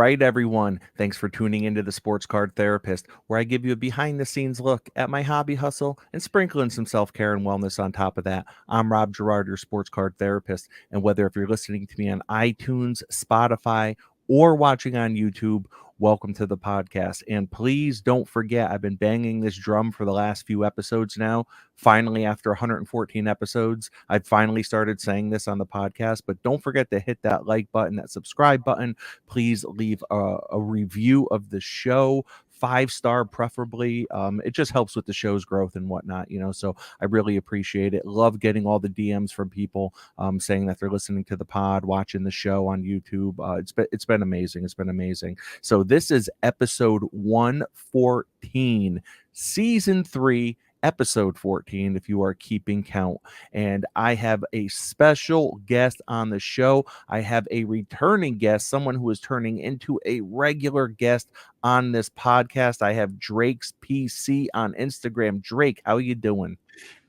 right, everyone. Thanks for tuning into the Sports Card Therapist, where I give you a behind the scenes look at my hobby hustle and sprinkle in some self care and wellness on top of that. I'm Rob Gerard, your Sports Card Therapist. And whether if you're listening to me on iTunes, Spotify, or watching on YouTube, welcome to the podcast. And please don't forget, I've been banging this drum for the last few episodes now. Finally, after 114 episodes, I've finally started saying this on the podcast. But don't forget to hit that like button, that subscribe button. Please leave a review of the show, 5-star preferably. It just helps with the show's growth and whatnot, so I really appreciate it. Love getting all the DMs from people saying that they're listening to the pod, watching the show on YouTube. It's been amazing. It's been amazing. So this is episode 114, season 3, episode 14, if you are keeping count. And I have a special guest on the show. I have a returning guest, someone who is turning into a regular guest on this podcast. I have Drake's PC on Instagram. Drake, how you doing?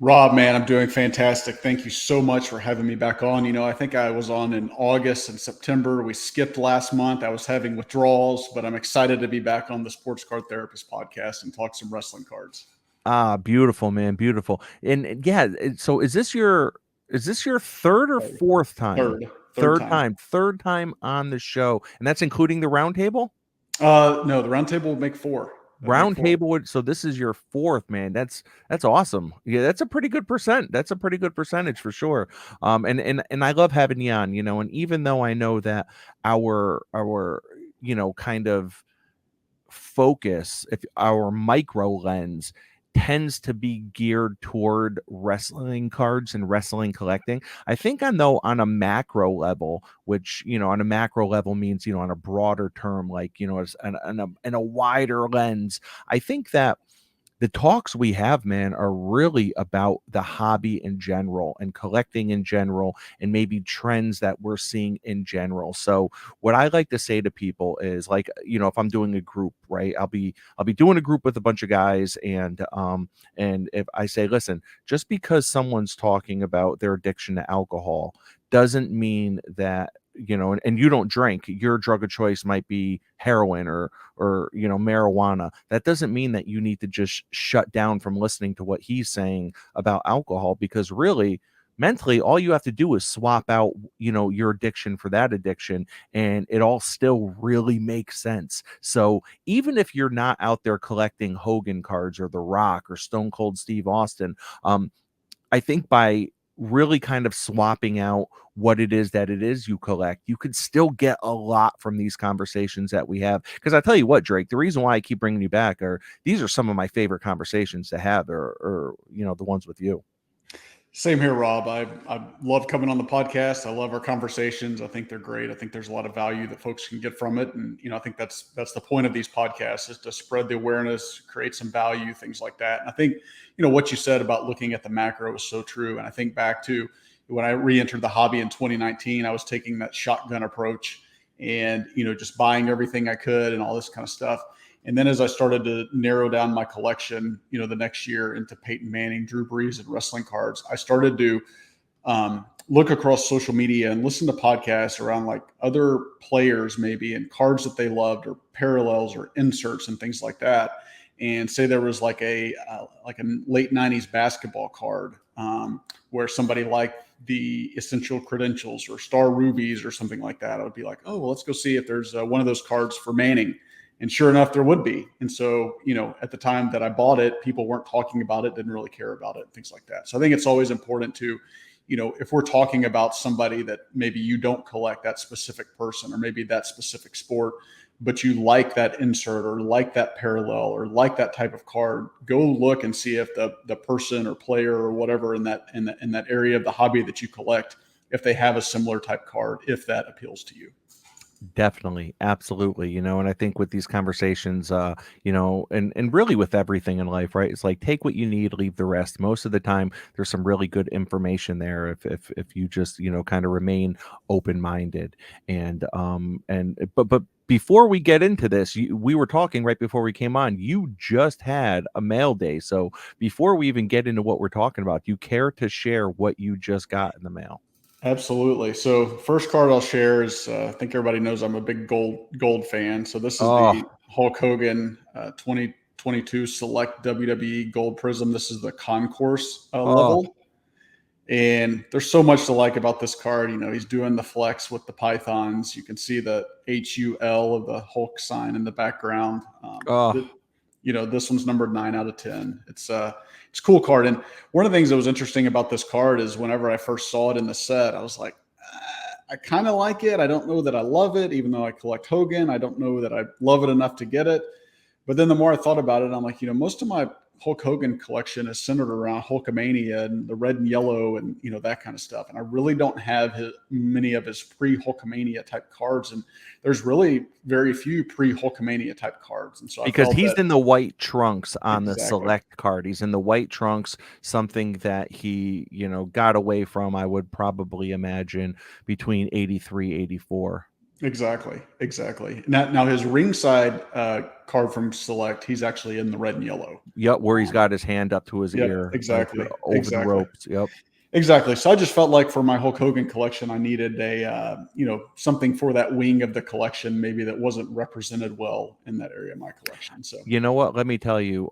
Rob, man, I'm doing fantastic. Thank you so much for having me back on. I think I was on in August and September. We skipped last month. I was having withdrawals, but I'm excited to be back on the Sports Card Therapist podcast and talk some wrestling cards. Beautiful, man, beautiful. And yeah, so is this your third or fourth time? Third time on the show, and that's including the roundtable? No, the roundtable will make four. Roundtable, so this is your fourth, man. That's awesome. Yeah, that's a pretty good percent. That's a pretty good percentage for sure. And I love having you on, and even though I know that our kind of focus, if our micro lens tends to be geared toward wrestling cards and wrestling collecting, I think on a macro level, which on a macro level means on a broader term, like as in a wider lens, I think that the talks we have, man, are really about the hobby in general and collecting in general and maybe trends that we're seeing in general. So what I like to say to people is, like, if I'm doing a group, right, I'll be doing a group with a bunch of guys, and if I say, listen, just because someone's talking about their addiction to alcohol doesn't mean that and you don't drink, your drug of choice might be heroin or marijuana. That doesn't mean that you need to just shut down from listening to what he's saying about alcohol, because really, mentally, all you have to do is swap out your addiction for that addiction, and it all still really makes sense. So even if you're not out there collecting Hogan cards or The Rock or Stone Cold Steve Austin, I think by really kind of swapping out what it is you collect, you could still get a lot from these conversations that we have. Because I tell you what, Drake, the reason why I keep bringing you back are these are some of my favorite conversations to have, or the ones with you. Same here, Rob. I love coming on the podcast. I love our conversations. I think they're great. I think there's a lot of value that folks can get from it. And, I think that's the point of these podcasts, is to spread the awareness, create some value, things like that. And I think, what you said about looking at the macro is so true. And I think back to when I re-entered the hobby in 2019, I was taking that shotgun approach and, just buying everything I could and all this kind of stuff. And then as I started to narrow down my collection, the next year into Peyton Manning, Drew Brees, and wrestling cards, I started to look across social media and listen to podcasts around like other players maybe and cards that they loved, or parallels or inserts and things like that. And say there was like a late 90s basketball card where somebody liked the Essential Credentials or Star Rubies or something like that. I would be like, oh, well, let's go see if there's one of those cards for Manning. And sure enough, there would be. And so, at the time that I bought it, people weren't talking about it, didn't really care about it, things like that. So I think it's always important to, if we're talking about somebody that maybe you don't collect, that specific person or maybe that specific sport, but you like that insert or like that parallel or like that type of card, go look and see if the person or player or whatever in that area of the hobby that you collect, if they have a similar type card, if that appeals to you. Definitely. Absolutely. And I think with these conversations, and really with everything in life, right? It's like, take what you need, leave the rest. Most of the time, there's some really good information there if you just, kind of remain open-minded. But before we get into this, we were talking right before we came on, you just had a mail day. So before we even get into what we're talking about, do you care to share what you just got in the mail? Absolutely. So first card I'll share is I think everybody knows I'm a big gold fan. So this is Oh, the Hulk Hogan 2022 Select WWE Gold Prism. This is the concourse oh, level, and there's so much to like about this card. You know, he's doing the flex with the pythons. You can see the HUL of the Hulk sign in the background. oh. You know, this one's numbered 9 out of 10. It's a cool card. And one of the things that was interesting about this card is whenever I first saw it in the set, I was like, I kind of like it. I don't know that I love it, even though I collect Hogan. I don't know that I love it enough to get it. But then the more I thought about it, I'm like, you know, most of my Hulk Hogan collection is centered around Hulkamania and the red and yellow and, you know, that kind of stuff. And I really don't have many of his pre Hulkamania type cards. And there's really very few pre Hulkamania type cards. And so I Because felt he's that in the white trunks on the exactly, select card. He's in the white trunks, something that he, got away from, I would probably imagine, between 83, 84. exactly. Now his ringside card from Select, he's actually in the red and yellow. Yep, where he's Um, got his hand up to his yep, ear, like exactly, over the exactly. ropes. Yep. Exactly. So I just felt like for my Hulk Hogan collection, I needed you know, something for that wing of the collection, maybe that wasn't represented well in that area of my collection. So You know what? Let me tell you.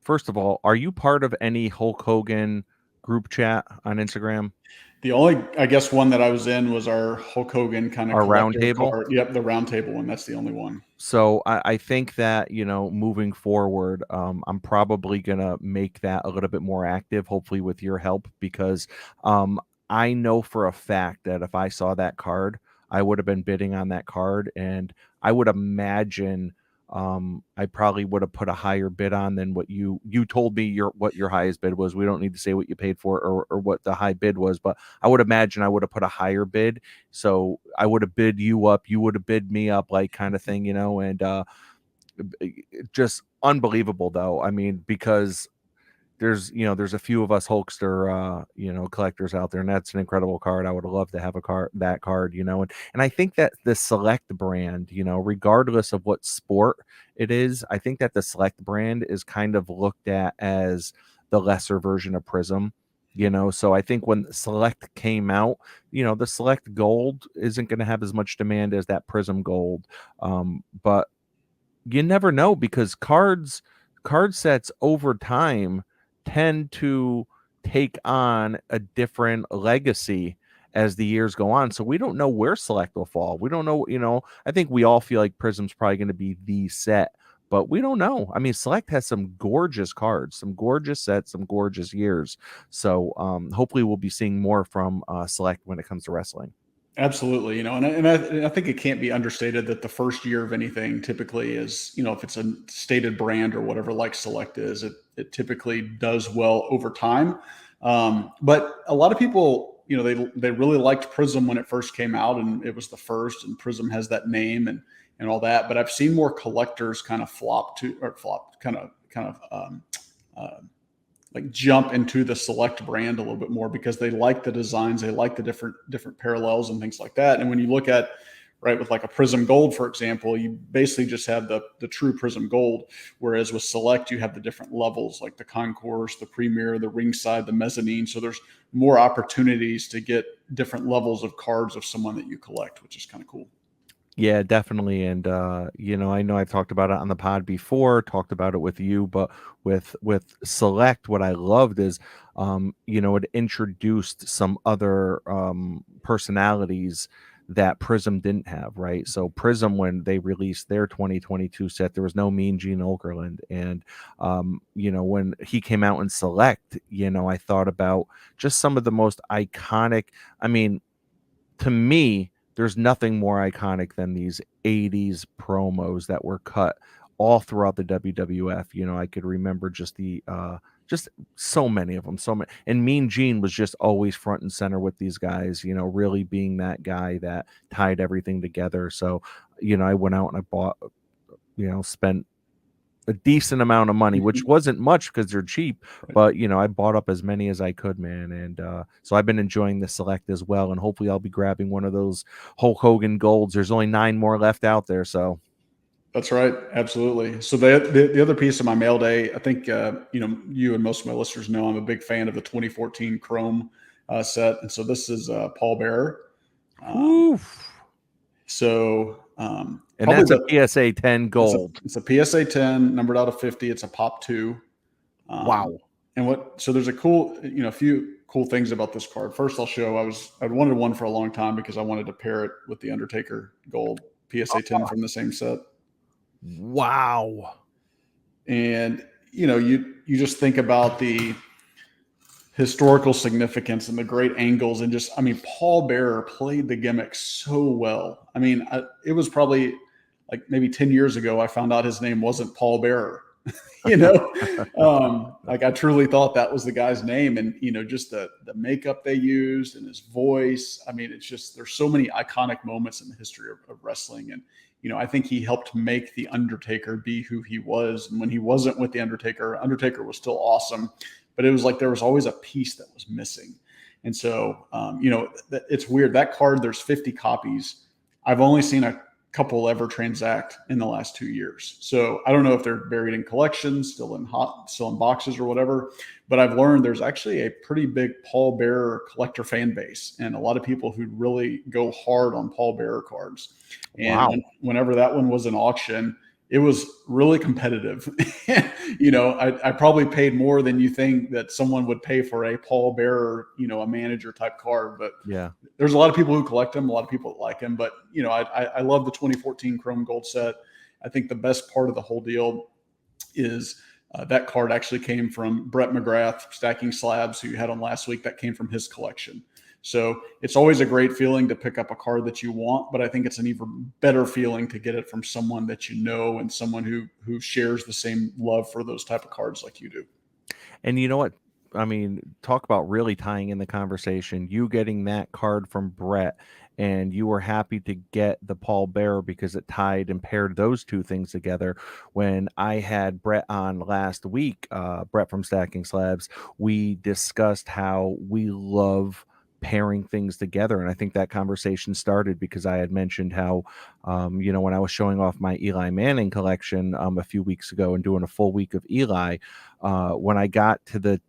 First of all, are you part of any Hulk Hogan group chat on Instagram? the only, I guess, one that I was in was our Hulk Hogan kind of Our round collector table? card. Yep, the round table one. That's the only one. So I think that, moving forward, I'm probably gonna make that a little bit more active, hopefully with your help, because um, I know for a fact that if I saw that card, I would have been bidding on that card, and I would imagine I probably would have put a higher bid on than what you told me your highest bid was. We don't need to say what you paid for or what the high bid was, but I would imagine I would have put a higher bid, so I would have bid you up, you would have bid me up, like kind of thing, and just unbelievable though. I mean, because there's a few of us Hulkster collectors out there, and that's an incredible card. I would love to have that card, and I think that the Select brand, regardless of what sport it is, I think that the Select brand is kind of looked at as the lesser version of Prism. So I think when Select came out, the Select Gold isn't going to have as much demand as that Prism Gold. But you never know, because card sets over time tend to take on a different legacy as the years go on. So we don't know where Select will fall. We don't know, I think we all feel like Prism's probably going to be the set, but we don't know. I mean, Select has some gorgeous cards, some gorgeous sets, some gorgeous years. So hopefully we'll be seeing more from Select when it comes to wrestling. Absolutely, you know, and I think it can't be understated that the first year of anything typically is, you know, if it's a stated brand or whatever, like Select is, it typically does well over time. But a lot of people, you know, they really liked Prism when it first came out, and it was the first, and Prism has that name and all that. But I've seen more collectors kind of kind of uh, like jump into the Select brand a little bit more because they like the designs, they like the different parallels and things like that. And when you look at right with like a Prism Gold, for example, you basically just have the true Prism Gold, whereas with Select you have the different levels like the Concourse, the Premier, the Ringside, the Mezzanine. So there's more opportunities to get different levels of cards of someone that you collect, which is kind of cool. Yeah, definitely. And I know I've talked about it on the pod before, talked about it with you, but with Select, what I loved is it introduced some other personalities that Prism didn't have, right? So Prism, when they released their 2022 set, there was no Mean Gene Okerlund. And when he came out in Select, I thought about just some of the most iconic, I mean, to me, there's nothing more iconic than these 80s promos that were cut all throughout the WWF. I could remember just so many of them, so many. And Mean Gene was just always front and center with these guys, really being that guy that tied everything together. So, I went out and I bought, spent a decent amount of money, which Mhm. wasn't much because they're cheap, Right. but I bought up as many as I could, man. And so I've been enjoying the Select as well, and hopefully I'll be grabbing one of those Hulk Hogan golds. There's only 9 more left out there, so That's right. Absolutely. So the other piece of my mail day, I think you know, you and most of my listeners know I'm a big fan of the 2014 Chrome set, and so this is Paul Bearer. Um, Oof. And Probably that's a the PSA 10 gold. it's a PSA 10 numbered out of 50. It's a pop two. Um, Wow. and so there's a cool, a few cool things about this card. First, I'll show. I'd wanted one for a long time because I wanted to pair it with the Undertaker Gold PSA 10 from the same set. Wow. And you just think about the historical significance and the great angles, and just, I mean, Paul Bearer played the gimmick so well. I mean, it was probably like maybe 10 years ago I found out his name wasn't Paul Bearer. Like, I truly thought that was the guy's name. And just the makeup they used and his voice, I mean, it's just, there's so many iconic moments in the history of wrestling. And I think he helped make the Undertaker be who he was. And when he wasn't with the Undertaker was still awesome, but it was like there was always a piece that was missing. And so it's weird, that card, there's 50 copies. I've only seen a couple ever transact in the last 2 years. So I don't know if they're buried in collections, still in boxes or whatever, but I've learned there's actually a pretty big Paul Bearer collector fan base, and a lot of people who really go hard on Paul Bearer cards. And Wow. whenever that one was in auction, it was really competitive. I probably paid more than you think that someone would pay for a Paul Bearer, a manager type card. But Yeah. there's a lot of people who collect them, a lot of people that like them. But I love the 2014 Chrome Gold set. I think the best part of the whole deal is that card actually came from Brett McGrath, Stacking Slabs, who you had on last week. That came from his collection. So it's always a great feeling to pick up a card that you want, but I think it's an even better feeling to get it from someone that you know, and someone who shares the same love for those type of cards like you do. And you know what? I mean, talk about really tying in the conversation. You getting that card from Brett, and you were happy to get the Paul Bearer because it tied and paired those two things together. When I had Brett on last week, Brett from Stacking Slabs, we discussed how we love pairing things together. And I think that conversation started because I had mentioned how, when I was showing off my Eli Manning collection a few weeks ago and doing a full week of Eli, when I got to the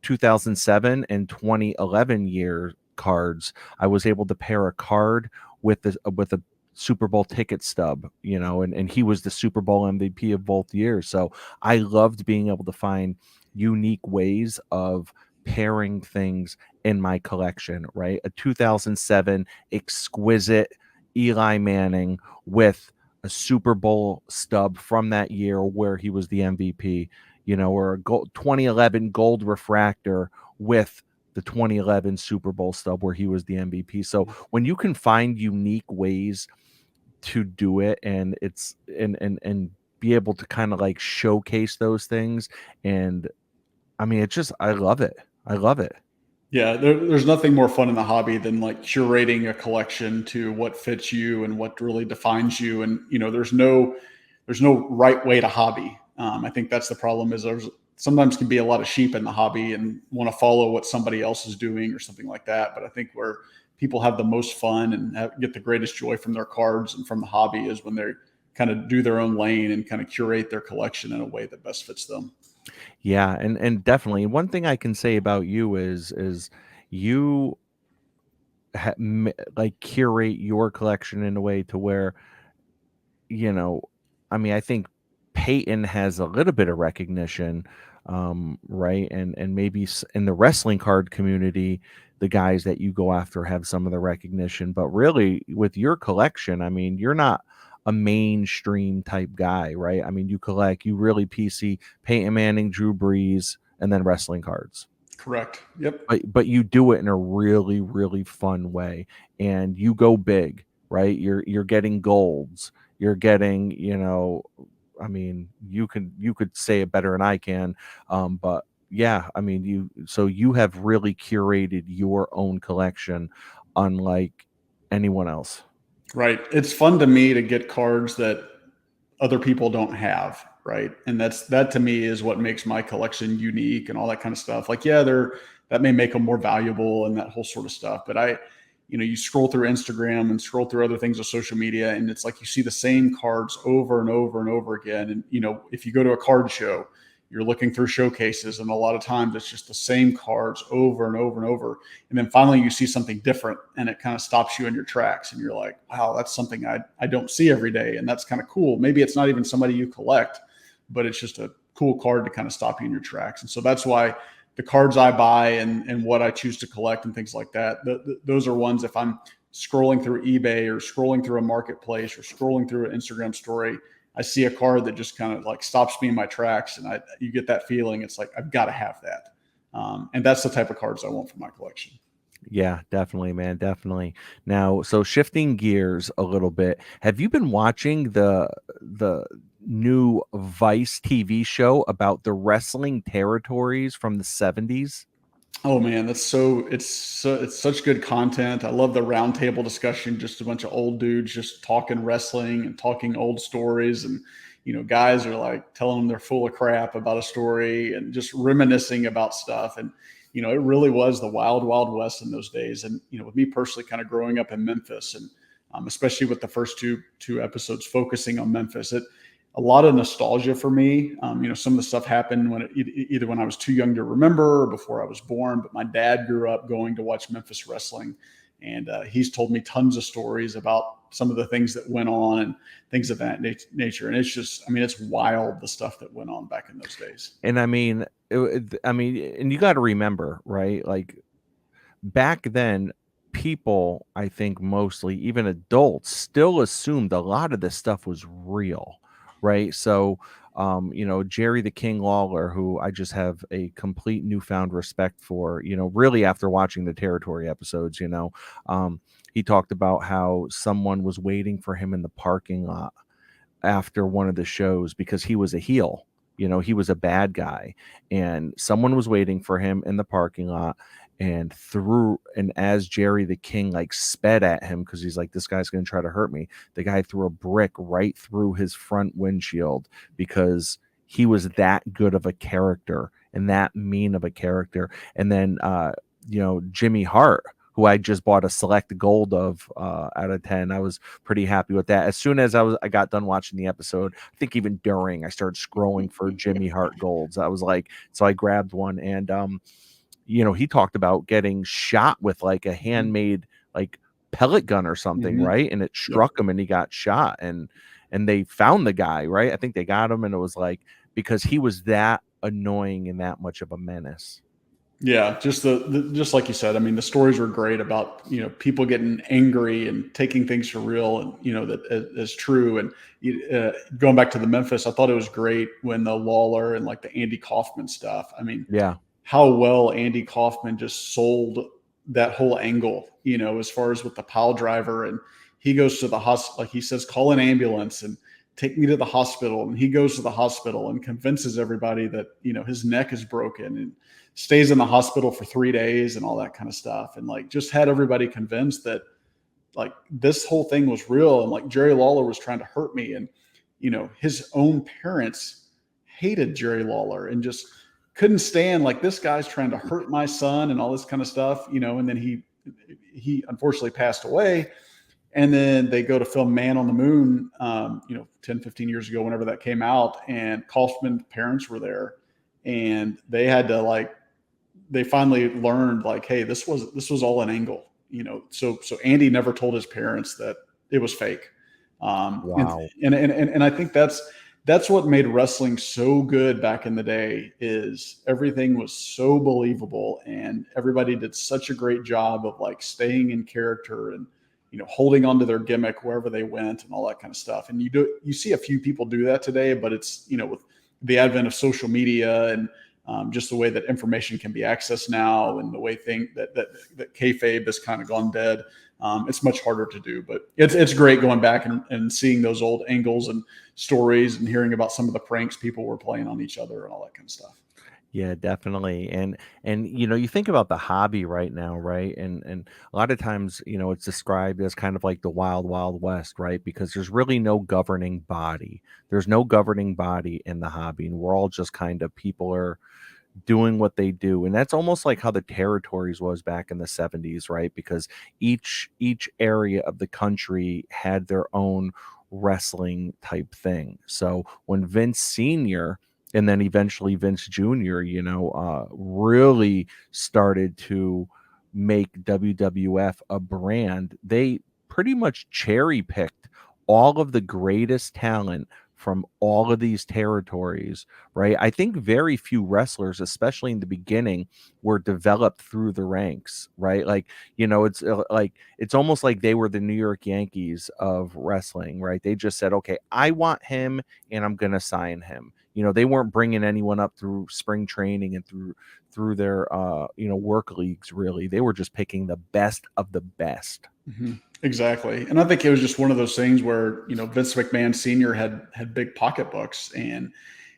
2007 and 2011 year cards, I was able to pair a card with a Super Bowl ticket stub, and he was the Super Bowl MVP of both years. So I loved being able to find unique ways of pairing things in my collection, right? A 2007 exquisite Eli Manning with a Super Bowl stub from that year where he was the MVP, or a 2011 gold refractor with the 2011 Super Bowl stub where he was the MVP. So when you can find unique ways to do it, and it's and be able to kind of like showcase those things, and I mean, it's just, I love it. I love it. Yeah, there's nothing more fun in the hobby than like curating a collection to what fits you and what really defines you. And there's no right way to hobby. I think that's the problem. Is there's sometimes can be a lot of sheep in the hobby and want to follow what somebody else is doing or something like that. But I think where people have the most fun and get the greatest joy from their cards and from the hobby is when they kind of do their own lane and kind of curate their collection in a way that best fits them. Yeah, and definitely one thing I can say about you is you like curate your collection in a way to where, you know, I mean, I think Peyton has a little bit of recognition, right? And maybe in the wrestling card community, the guys that you go after have some of the recognition. But really, with your collection, I mean, you're not a mainstream type guy, right? I mean, you really PC Peyton Manning, Drew Brees, and then wrestling cards. Correct. Yep. But you do it in a really, really fun way, and you go big, right? You're getting golds. You're getting, I mean, you could say it better than I can, but yeah, I mean, you have really curated your own collection, unlike anyone else. Right. It's fun to me to get cards that other people don't have, right? And that to me is what makes my collection unique and all that kind of stuff. Like, yeah, that may make them more valuable and that whole sort of stuff. But you scroll through Instagram and scroll through other things of social media, and it's like you see the same cards over and over and over again. And if you go to a card show, you're looking through showcases, and a lot of times it's just the same cards over and over and over. And then finally you see something different, and it kind of stops you in your tracks, and you're like, wow, that's something I don't see every day, and that's kind of cool. Maybe it's not even somebody you collect, but it's just a cool card to kind of stop you in your tracks. And so that's why the cards I buy and what I choose to collect and things like that, those are ones, if I'm scrolling through eBay or scrolling through a marketplace or scrolling through an Instagram story, I see a card that just kind of like stops me in my tracks, and you get that feeling. It's like I've got to have that, and that's the type of cards I want for my collection. Yeah, definitely, man, definitely. Now, so shifting gears a little bit, have you been watching the new Vice TV show about the wrestling territories from the 70s? Oh man, it's such good content. I love the roundtable discussion, just a bunch of old dudes just talking wrestling and talking old stories, and guys are like telling them they're full of crap about a story and just reminiscing about stuff. And it really was the wild, wild west in those days. And with me personally, kind of growing up in Memphis, and especially with the first two episodes focusing on Memphis, it a lot of nostalgia for me. Some of the stuff happened either when I was too young to remember or before I was born. But my dad grew up going to watch Memphis wrestling, and he's told me tons of stories about some of the things that went on and things of that nature. And it's just, I mean, it's wild the stuff that went on back in those days. And I mean, and you got to remember, right? Like back then, people, I think mostly, even adults, still assumed a lot of this stuff was real, right? So, Jerry the King Lawler, who I just have a complete newfound respect for, really after watching the territory episodes, he talked about how someone was waiting for him in the parking lot after one of the shows because he was a heel. He was a bad guy, and someone was waiting for him in the parking lot and as Jerry the King like sped at him because he's like, this guy's going to try to hurt me. The guy threw a brick right through his front windshield because he was that good of a character and that mean of a character. And then, Jimmy Hart, who I just bought a select gold of out of 10. I was pretty happy with that. As soon as I got done watching the episode, I think even during I started scrolling for Jimmy Hart golds. I was like, so I grabbed one, and he talked about getting shot with like a handmade like pellet gun or something, Mm-hmm. right? And it Yep. struck him and he got shot, and they found the guy, right? I think they got him, and it was like because he was that annoying and that much of a menace. Yeah, just just like you said. I mean, the stories were great about people getting angry and taking things for real, and that is true. And going back to the Memphis, I thought it was great when the Lawler and like the Andy Kaufman stuff. I mean, Yeah. how well Andy Kaufman just sold that whole angle, as far as with the pile driver. And he goes to the hospital, like he says, call an ambulance and take me to the hospital. And he goes to the hospital and convinces everybody that, his neck is broken, and stays in the hospital for 3 days and all that kind of stuff. And like just had everybody convinced that like this whole thing was real. And like Jerry Lawler was trying to hurt me. And, his own parents hated Jerry Lawler and just couldn't stand like this guy's trying to hurt my son and all this kind of stuff, and then he unfortunately passed away. And then they go to film Man on the Moon, 10, 15 years ago, whenever that came out, and Kaufman's parents were there, and they had to like, they finally learned like, hey, this was all an angle, so Andy never told his parents that it was fake. And, Wow. and I think that's what made wrestling so good back in the day, is everything was so believable, and everybody did such a great job of like staying in character and holding on to their gimmick wherever they went and all that kind of stuff. And you see a few people do that today, but it's with the advent of social media and just the way that information can be accessed now, and the way that kayfabe has kind of gone dead. It's much harder to do, but it's great going back and seeing those old angles and stories and hearing about some of the pranks people were playing on each other and all that kind of stuff. Yeah, definitely. And you think about the hobby right now, right? And a lot of times, it's described as kind of like the wild wild west, right? Because there's really no governing body. There's no governing body in the hobby, and we're all just kind of people are doing what they do. And that's almost like how the territories was back in the 70s, right? Because each area of the country had their own wrestling type thing. So when Vince Sr. and then eventually Vince Jr., really started to make WWF a brand. They pretty much cherry picked all of the greatest talent from all of these territories, right? I think very few wrestlers, especially in the beginning, were developed through the ranks, right? Like, it's almost like they were the New York Yankees of wrestling, right? They just said, okay, I want him and I'm going to sign him. They weren't bringing anyone up through spring training and through their work leagues. Really, they were just picking the best of the best. Exactly. And I think it was just one of those things where, Vince McMahon Sr. had big pocketbooks, and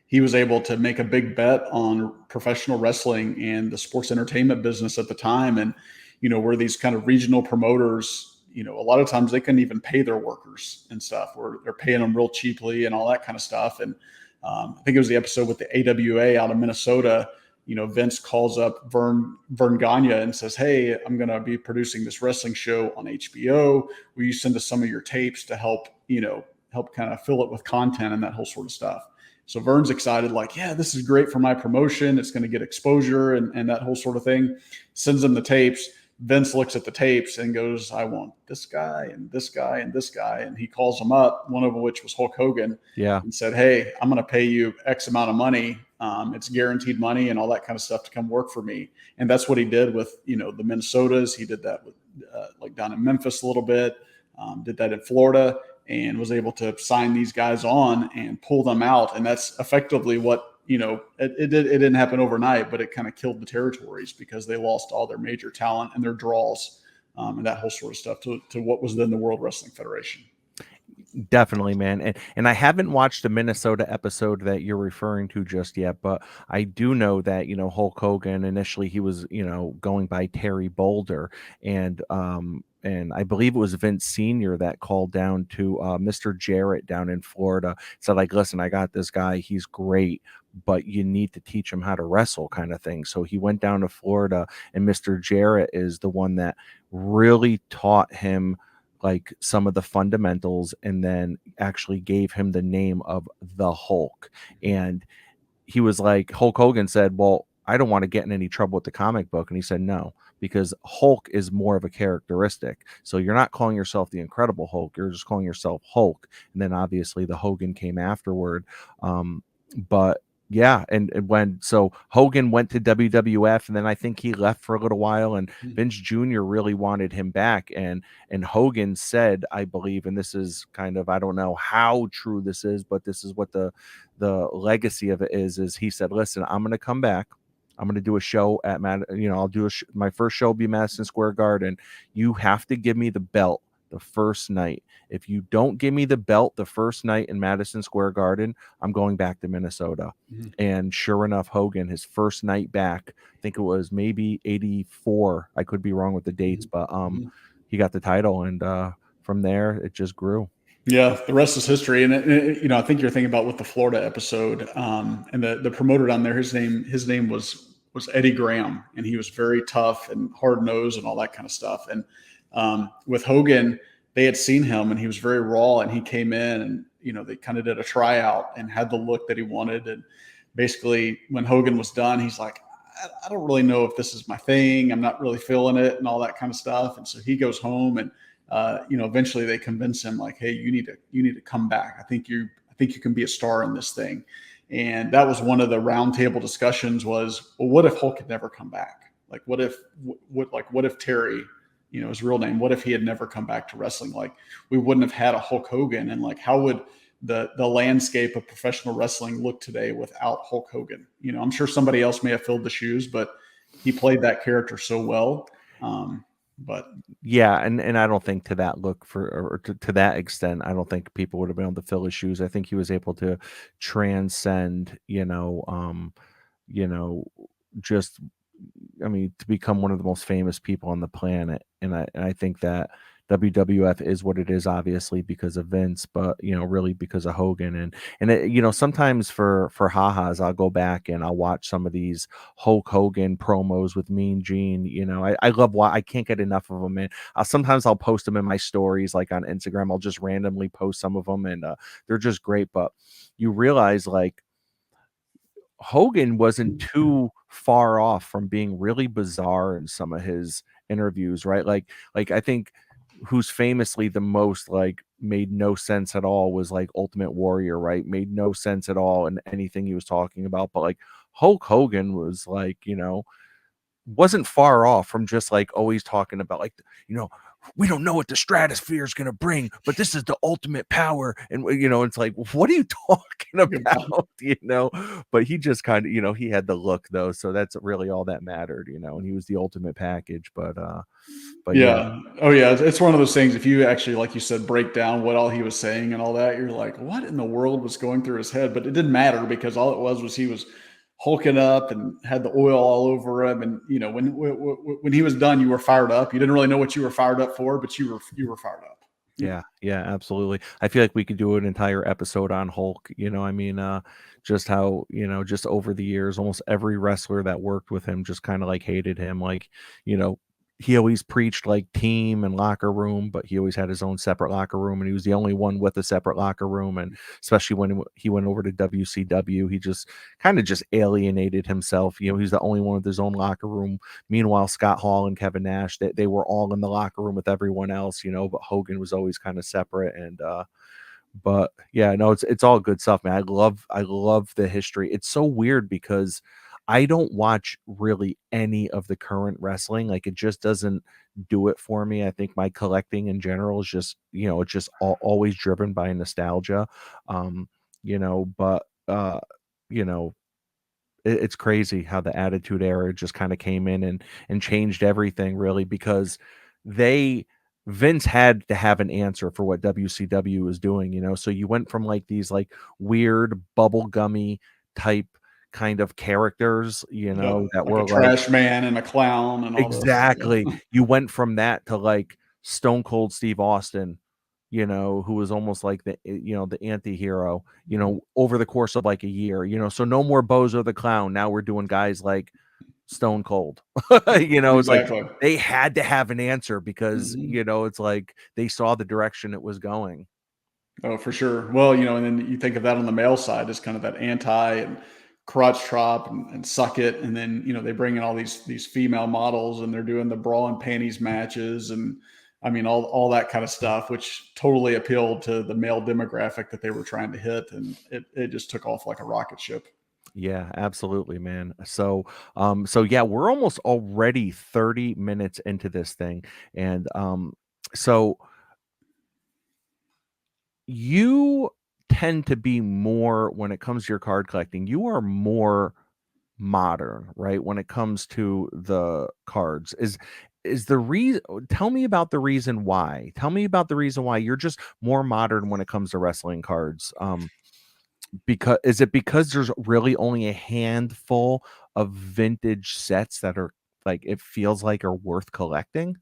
he was able to make a big bet on professional wrestling and the sports entertainment business at the time. And, where these kind of regional promoters, a lot of times they couldn't even pay their workers and stuff, or they're paying them real cheaply and all that kind of stuff. And I think it was the episode with the AWA out of Minnesota. Vince calls up Vern Gagne and says, "Hey, I'm going to be producing this wrestling show on HBO. Will you send us some of your tapes to help kind of fill it with content and that whole sort of stuff?" So Vern's excited, like, "Yeah, this is great for my promotion. It's going to get exposure and that whole sort of thing." Sends them the tapes. Vince looks at the tapes and goes, "I want this guy and this guy and this guy." And he calls them up, one of which was Hulk Hogan, Yeah. and said, "Hey, I'm going to pay you X amount of money. It's guaranteed money and all that kind of stuff to come work for me." And that's what he did with, the Minnesotas. He did that with like down in Memphis a little bit, did that in Florida, and was able to sign these guys on and pull them out. And that's effectively what, it didn't happen overnight, but it kind of killed the territories because they lost all their major talent and their draws, and that whole sort of stuff to what was then the World Wrestling Federation. Definitely, man. And I haven't watched the Minnesota episode that you're referring to just yet, but I do know that, Hulk Hogan initially he was, going by Terry Boulder, and I believe it was Vince Sr. that called down to Mr. Jarrett down in Florida, said like, "Listen, I got this guy, he's great, but you need to teach him how to wrestle," kind of thing. So he went down to Florida, and Mr. Jarrett is the one that really taught him like some of the fundamentals, and then actually gave him the name of the Hulk. And he was like, Hulk Hogan said, "Well, I don't want to get in any trouble with the comic book." And he said, "No, because Hulk is more of a characteristic. So you're not calling yourself the Incredible Hulk, you're just calling yourself Hulk." And then obviously the Hogan came afterward. But yeah, and when so Hogan went to WWF, and then I think he left for a little while, and Vince Jr. really wanted him back, and Hogan said, I believe, and this is kind of, I don't know how true this is, but this is what the legacy of it is he said, "Listen, I'm going to come back. I'm going to do a show at I'll do my first show will be Madison Square Garden. You have to give me the belt the first night. If you don't give me the belt the first night in Madison Square Garden, I'm going back to Minnesota." Mm-hmm. And sure enough, Hogan, his first night back, I think it was maybe 84. I could be wrong with the dates, but he got the title, and from there it just grew. Yeah, the rest is history. And I think you're thinking about with the Florida episode, and the promoter down there. His name was Eddie Graham, and he was very tough and hard nosed and all that kind of stuff. And with Hogan, they had seen him, and he was very raw. And he came in, and they kind of did a tryout and had the look that he wanted. And basically, when Hogan was done, he's like, I don't really know if this is my thing. I'm not really feeling it, and all that kind of stuff. And so he goes home, and eventually they convince him, like, "Hey, you need to come back. I think you can be a star in this thing." And that was one of the roundtable discussions was, well, what if Hulk had never come back? Like, what if Terry, his real name, what if he had never come back to wrestling? Like, we wouldn't have had a Hulk Hogan. And like, how would the landscape of professional wrestling look today without Hulk Hogan? I'm sure somebody else may have filled the shoes, but he played that character so well. But yeah, and I don't think to that look for, or to that extent, I don't think people would have been able to fill his shoes. I think he was able to transcend, you know, just, I mean, to become one of the most famous people on the planet. And I think that WWF is what it is, obviously because of Vince, but really because of Hogan. And sometimes for ha-has, I'll go back and I'll watch some of these Hulk Hogan promos with Mean Gene. I love why I can't get enough of them. And sometimes I'll post them in my stories, like on Instagram. I'll just randomly post some of them, and they're just great. But you realize, like, Hogan wasn't too far off from being really bizarre in some of his interviews, right? Like I think who's famously the most like made no sense at all was like Ultimate Warrior, right? Made no sense at all in anything he was talking about. But like Hulk Hogan was like, wasn't far off from just like always talking about like, you know, we don't know what the stratosphere is going to bring, but this is the ultimate power. And, it's like, what are you talking about? But he just kind of, he had the look though. So that's really all that mattered, and he was the ultimate package. But yeah, Yeah. Oh, yeah. It's one of those things. If you actually, like you said, break down what all he was saying and all that, you're like, what in the world was going through his head? But it didn't matter because all it was he was hulking up and had the oil all over him. And when he was done, you were fired up. You didn't really know what you were fired up for, but you were fired up. yeah, yeah, absolutely. I feel like we could do an entire episode on Hulk. Just how, just over the years, almost every wrestler that worked with him just kind of like hated him. Like, you know, he always preached like team and locker room, but he always had his own separate locker room, and he was the only one with a separate locker room. And especially when he went over to WCW, he just kind of just alienated himself. He's the only one with his own locker room. Meanwhile, Scott Hall and Kevin Nash, they were all in the locker room with everyone else, but Hogan was always kind of separate. And but yeah, no, it's all good stuff, man. I love the history. It's so weird because I don't watch really any of the current wrestling. Like it just doesn't do it for me. I think my collecting in general is just, it's just always driven by nostalgia. But you know, it's crazy how the Attitude Era just kind of came in and changed everything really because they Vince had to have an answer for what WCW was doing, So you went from like these like weird bubblegummy type kind of characters, Yep. that Like a were like trash man and a clown and all this. exactly. Yeah. You went from that to like Stone Cold Steve Austin, who was almost like the anti-hero, over the course of like a year, so no more Bozo the Clown. Now we're doing guys like Stone Cold. It's like Exactly. they had to have an answer because, Mhm. it's like they saw the direction it was going. Oh, for sure. Well, and then you think of that on the male side as kind of that anti and crotch chop and suck it, and then they bring in all these female models and they're doing the bra and panties matches, and I mean all that kind of stuff, which totally appealed to the male demographic that they were trying to hit, and it just took off like a rocket ship. Yeah, absolutely, man. So yeah, we're almost already 30 minutes into this thing. And so you tend to be more when it comes to your card collecting, you are more modern, right? When it comes to the cards. Is the reason Tell me about the reason why. Tell me about the reason why you're just more modern when it comes to wrestling cards. Because is it because there's really only a handful of vintage sets that are like it feels like are worth collecting?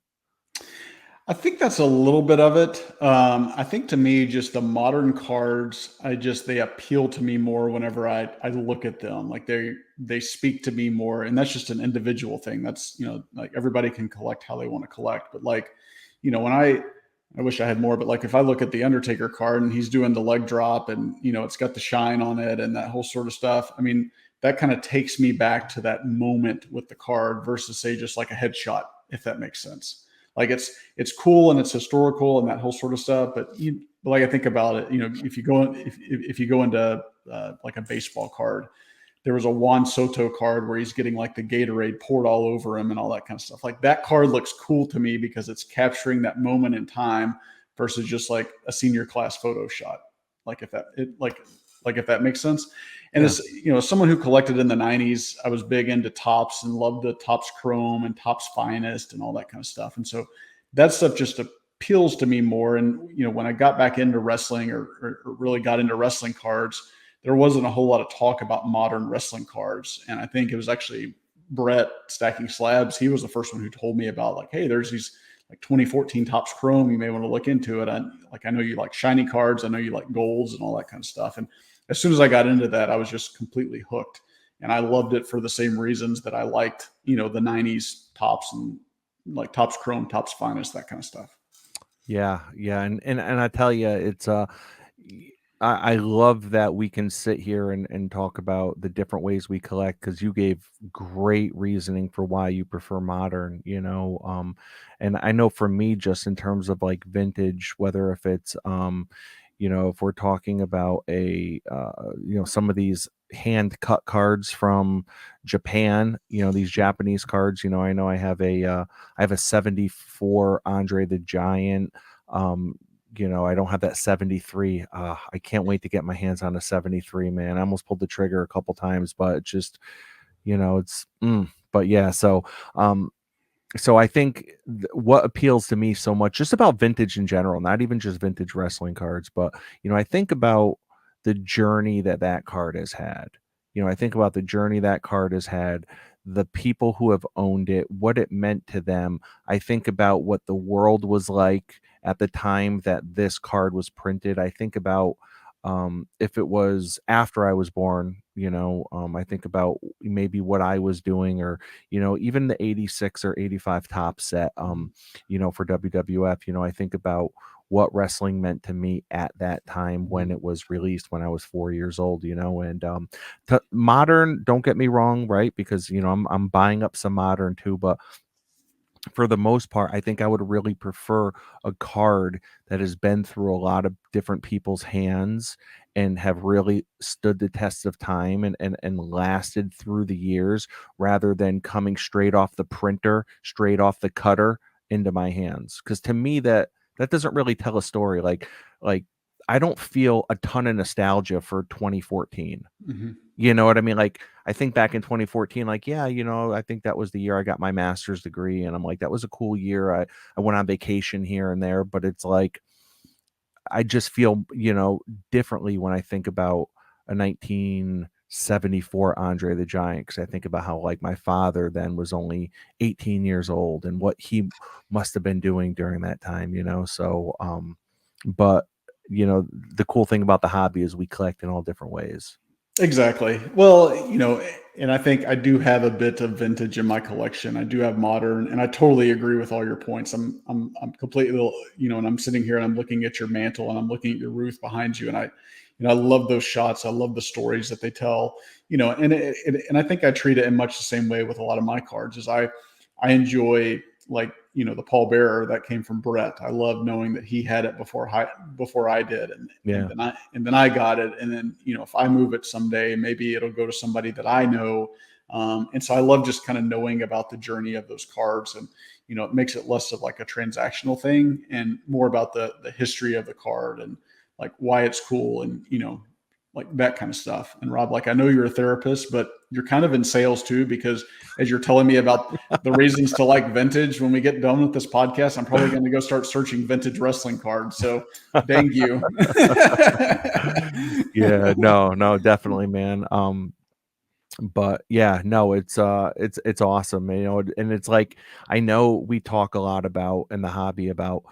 I think that's a little bit of it. I think to me, just the modern cards, they appeal to me more whenever I look at them. Like they speak to me more, and that's just an individual thing. That's like everybody can collect how they want to collect, but like when I wish I had more, but like if I look at the Undertaker card and he's doing the leg drop and it's got the shine on it and that whole sort of stuff. I mean, that kind of takes me back to that moment with the card versus say just like a headshot, if that makes sense. Like it's cool and it's historical and that whole sort of stuff. But like I think about it, if you go into like a baseball card, there was a Juan Soto card where he's getting like the Gatorade poured all over him and all that kind of stuff. Like that card looks cool to me because it's capturing that moment in time versus just like a senior class photo shot. Like if that it like if that makes sense. And Yeah. as someone who collected in the 90s, I was big into Tops and loved the Tops Chrome and Tops Finest and all that kind of stuff. And so that stuff just appeals to me more. And when I got back into wrestling or really got into wrestling cards, there wasn't a whole lot of talk about modern wrestling cards. And I think it was actually Brett Stacking Slabs. He was the first one who told me about like, hey, there's these like 2014 Tops Chrome. You may want to look into it. I know you like shiny cards. I know you like golds and all that kind of stuff. And as soon as I got into that, I was just completely hooked. And I loved it for the same reasons that I liked, the 90s Tops and like Tops Chrome, Tops Finest, that kind of stuff. Yeah, yeah, and I tell you, it's I love that we can sit here and talk about the different ways we collect because you gave great reasoning for why you prefer modern, and I know for me, just in terms of like vintage, whether if it's, if we're talking about some of these hand cut cards from Japan, these Japanese cards, I know I have a 74 Andre the Giant. Um, I don't have that 73. I can't wait to get my hands on a 73, man. I almost pulled the trigger a couple times, but it just, but yeah, um, so I think what appeals to me so much just about vintage in general, not even just vintage wrestling cards, but I think about the journey that that card has had. I think about the journey that card has had, the people who have owned it, what it meant to them. I think about what the world was like at the time that this card was printed. I think about if it was after I was born, I think about maybe what I was doing, or even the 86 or 85 top set, for WWF, I think about what wrestling meant to me at that time when Mhm. it was released when I was 4 years old, and modern, don't get me wrong, right? Because, I'm buying up some modern too, but for the most part, I think I would really prefer a card that has been through a lot of different people's hands and have really stood the test of time and lasted through the years, rather than coming straight off the printer, straight off the cutter into my hands. Because to me, that doesn't really tell a story. Like I don't feel a ton of nostalgia for 2014. Mhm. You know what I mean? Like, I think back in 2014, like, yeah, I think that was the year I got my master's degree, and I'm like, that was a cool year. I went on vacation here and there, but it's like I just feel, differently when I think about a 1974 Andre the Giant, because I think about how like my father then was only 18 years old and what he must have been doing during that time. So, but the cool thing about the hobby is we collect in all different ways. Exactly. Well, and I think I do have a bit of vintage in my collection. I do have modern, and I totally agree with all your points. I'm completely, and I'm sitting here and I'm looking at your mantle and I'm looking at your Ruth behind you, and I love those shots. I love the stories that they tell. And I think I treat it in much the same way with a lot of my cards. Is I enjoy, like, the Paul Bearer that came from Brett. I love knowing that he had it before I did, and Yeah. then I got it, and then if I move it someday, maybe it'll go to somebody that I know. And so I love just kind of knowing about the journey of those cards, and it makes it less of like a transactional thing and more about the history of the card, and like why it's cool, and like that kind of stuff. And Rob, like, I know you're a therapist, but you're kind of in sales too, because as you're telling me about the reasons to like vintage, when we get done with this podcast, I'm probably going to go start searching vintage wrestling cards. So dang you. Yeah, no, no, definitely, man. But yeah, no, it's awesome, and it's like I know we talk a lot about in the hobby about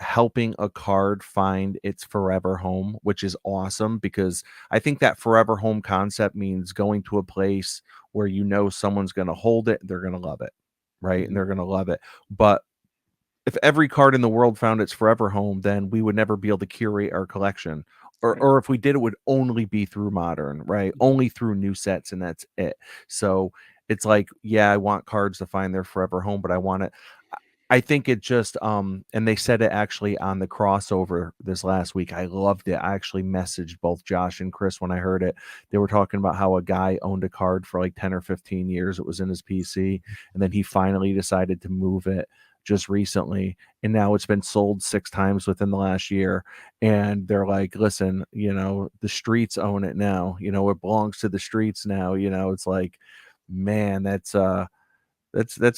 helping a card find its forever home, which is awesome because I think that forever home concept means going to a place where someone's going to hold it, they're going to love it, right? And they're going to love it. But if every card in the world found its forever home, then we would never be able to curate our collection. Or, Right. or if we did, it would only be through modern, right? Only through new sets, and that's it. So it's like, yeah, I want cards to find their forever home, but I want it. I think it just and they said it actually on the crossover this last week. I loved it. I actually messaged both Josh and Chris when I heard it. They were talking about how a guy owned a card for like 10 or 15 years. It was in his PC, and then he finally decided to move it just recently, and now it's been sold 6 times within the last year. And they're like, listen, the streets own it now. It belongs to the streets now. It's like, man, that's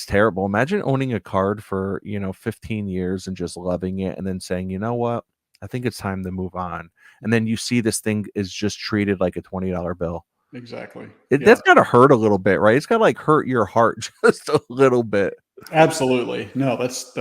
terrible. Imagine owning a card for, 15 years and just loving it and then saying, "You know what? I think it's time to move on." And then you see this thing is just treated like a $20 bill. Exactly. Yeah. That's gotta hurt a little bit, right? It's gotta like hurt your heart just a little bit. Absolutely. No, that's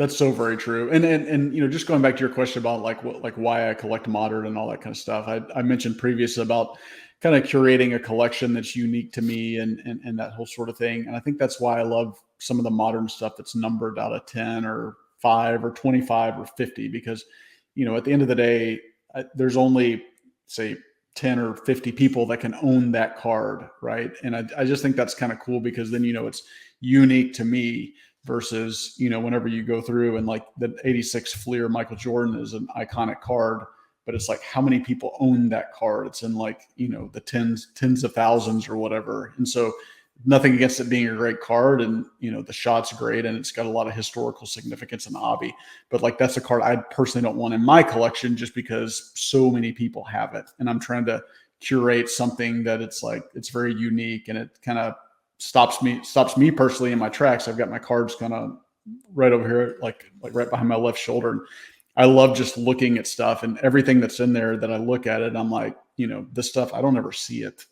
so very true. And just going back to your question about like what like why I collect modern and all that kind of stuff. I mentioned previously about kind of curating a collection that's unique to me, and that whole sort of thing. And I think that's why I love some of the modern stuff that's numbered out of 10 or 5 or 25 or 50, because at the end of the day, there's only, say, 10 or 50 people that can own that card, right? And I just think that's kind of cool, because then, it's unique to me versus, whenever you go through and like the 86 Fleer Michael Jordan is an iconic card, but it's like how many people own that card? It's in like, the tens of thousands or whatever. And so nothing against it being a great card, and the shot's great and it's got a lot of historical significance in the hobby, but like that's a card I personally don't want in my collection just because so many people have it, and I'm trying to curate something that it's very unique, and it kind of stops me personally in my tracks. I've got my cards kind of right over here, like right behind my left shoulder, and I love just looking at stuff, and everything that's in there that I look at it, I'm like, this stuff I don't ever see it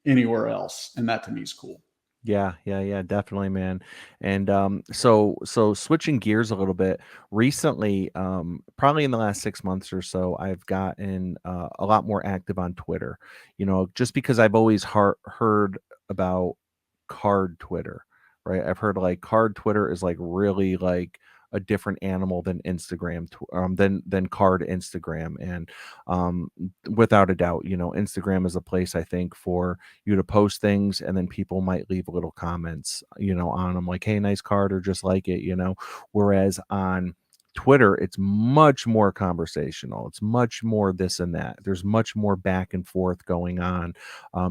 anywhere else, and that to me is cool. Yeah, yeah, yeah, definitely, man. And so switching gears a little bit, recently, probably in the last 6 months or so, I've gotten a lot more active on Twitter. Just because I've always heard about card Twitter, right? I've heard like card Twitter is like really like a different animal than than card Instagram, and um, without a doubt, Instagram is a place I think for you to post things, and then people might leave little comments, on them like, "Hey, nice card," or just like it. Whereas on Twitter, it's much more conversational. It's much more this and that. There's much more back and forth going on.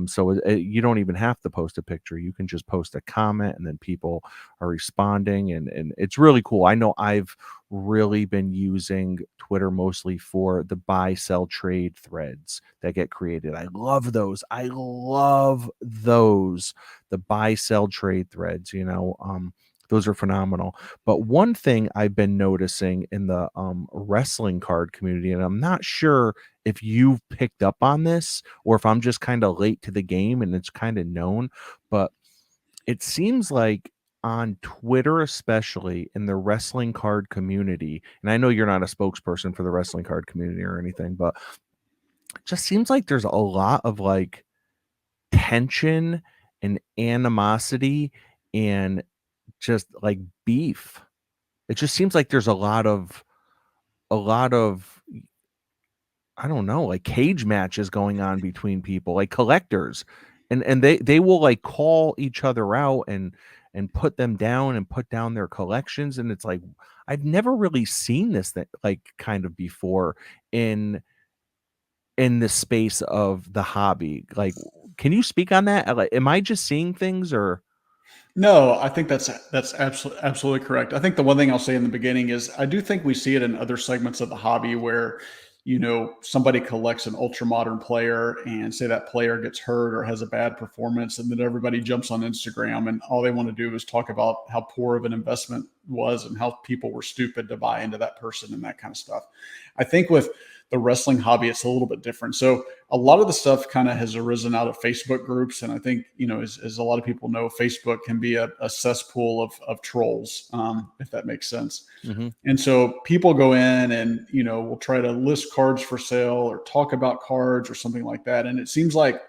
So you don't even have to post a picture. You can just post a comment, and then people are responding, and it's really cool. I know I've really been using Twitter mostly for the buy, sell, trade threads that get created. I love those. I love those. The buy, sell, trade threads, those are phenomenal. But one thing I've been noticing in the wrestling card community, and I'm not sure if you've picked up on this or if I'm just kind of late to the game and it's kind of known, but it seems like on Twitter, especially in the wrestling card community, and I know you're not a spokesperson for the wrestling card community or anything, but it just seems like there's a lot of like tension and animosity and just like beef. It just seems like there's a lot of I don't know, like cage matches going on between people, like collectors. And they will like call each other out and put them down and put down their collections. And it's like I've never really seen this like kind of before in the space of the hobby. Like, can you speak on that? Like, am I just seeing things or No, I think that's absolutely correct. I think the one thing I'll say in the beginning is I do think we see it in other segments of the hobby where, somebody collects an ultra modern player, and say that player gets hurt or has a bad performance, and then everybody jumps on Instagram and all they want to do is talk about how poor of an investment was and how people were stupid to buy into that person and that kind of stuff. I think with the wrestling hobby, it's a little bit different. So a lot of the stuff kind of has arisen out of Facebook groups. And I think, as a lot of people know, Facebook can be a cesspool of trolls, if that makes sense. Mhm. And so people go in and, will try to list cards for sale or talk about cards or something like that. And it seems like,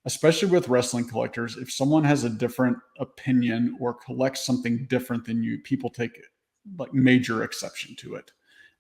especially with wrestling collectors, if someone has a different opinion or collects something different than you, people take like major exception to it.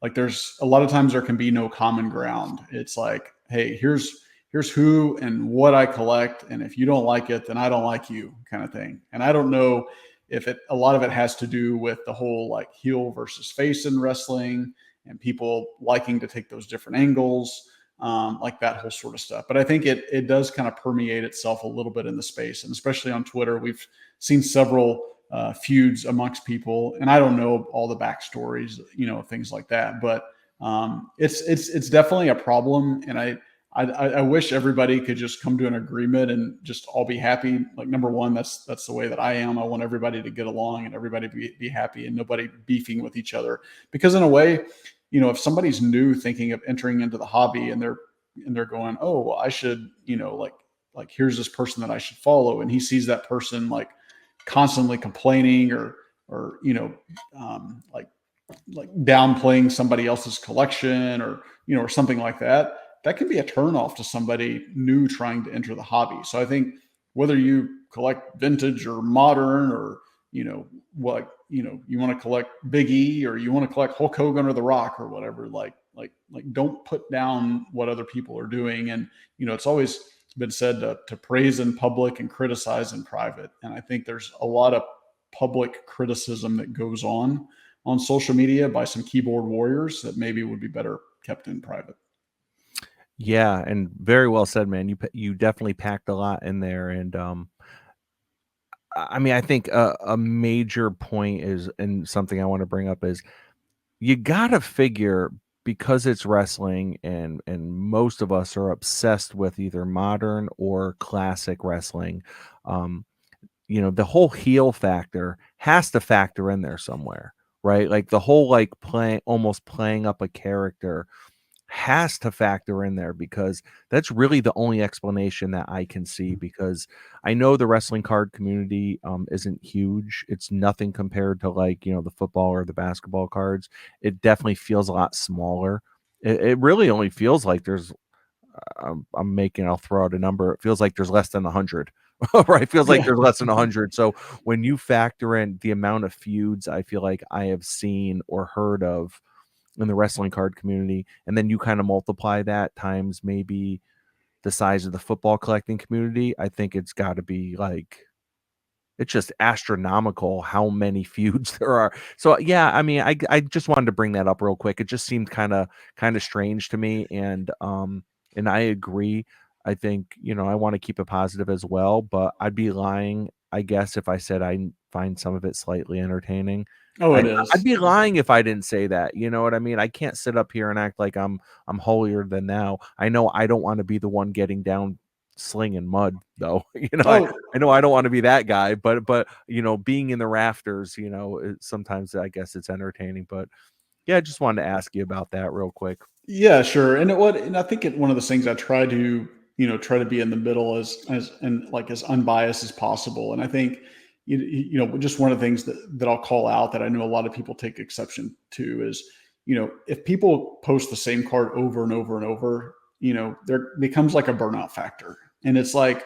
Like there's a lot of times there can be no common ground. It's like, hey, here's who and what I collect, and if you don't like it, then I don't like you, kind of thing. And I don't know if it a lot of it has to do with the whole like heel versus face in wrestling and people liking to take those different angles, like that whole sort of stuff. But I think it does kind of permeate itself a little bit in the space, and especially on Twitter, we've seen several feuds amongst people, and I don't know all the backstories, things like that. But it's definitely a problem, and I wish everybody could just come to an agreement and just all be happy. Like number one, that's the way that I am. I want everybody to get along and everybody be happy and nobody beefing with each other. Because in a way, if somebody's new thinking of entering into the hobby and they're going, oh, well, I should, like here's this person that I should follow, and he sees that person like constantly complaining or like downplaying somebody else's collection or or something like that, that can be a turnoff to somebody new trying to enter the hobby. So I think whether you collect vintage or modern or what you want to collect Big E or you want to collect Hulk Hogan or The Rock or whatever, like don't put down what other people are doing. And it's always been said to praise in public and criticize in private. And I think there's a lot of public criticism that goes on social media by some keyboard warriors that maybe would be better kept in private. Yeah, and very well said, man. You definitely packed a lot in there, and I mean, I think a major point is, and something I want to bring up is, you gotta figure, because it's wrestling, and most of us are obsessed with either modern or classic wrestling. Um, the whole heel factor has to factor in there somewhere, right? Like the whole like playing almost playing up a character has to factor in there, because that's really the only explanation that I can see, because I know the wrestling card community isn't huge. It's nothing compared to, like, the football or the basketball cards. It definitely feels a lot smaller. It really only feels like there's I'll throw out a number. It feels like there's less than 100. Right? It feels like Yeah. there's less than 100. So when you factor in the amount of feuds I feel like I have seen or heard of in the wrestling card community, and then you kind of multiply that times maybe the size of the football collecting community, I think it's got to be like, it's just astronomical how many feuds there are. So yeah, I mean, I just wanted to bring that up real quick. It just seemed kind of strange to me, and I agree. I think, I want to keep it positive as well, but I'd be lying, I guess, if I said I find some of it slightly entertaining. Oh, I it I'd is. be lying if I didn't say that. You know what I mean? I can't sit up here and act like I'm holier than thou. I know I don't want to be the one getting down slinging mud though. Oh, I know I don't want to be that guy, but being in the rafters, sometimes I guess it's entertaining. But yeah, I just wanted to ask you about that real quick. yeah, sure. And I think one of those things I try to, try to be in the middle and like as unbiased as possible. And I think, just one of the things that I'll call out that I know a lot of people take exception to is, if people post the same card over and over and over, there becomes like a burnout factor. And it's like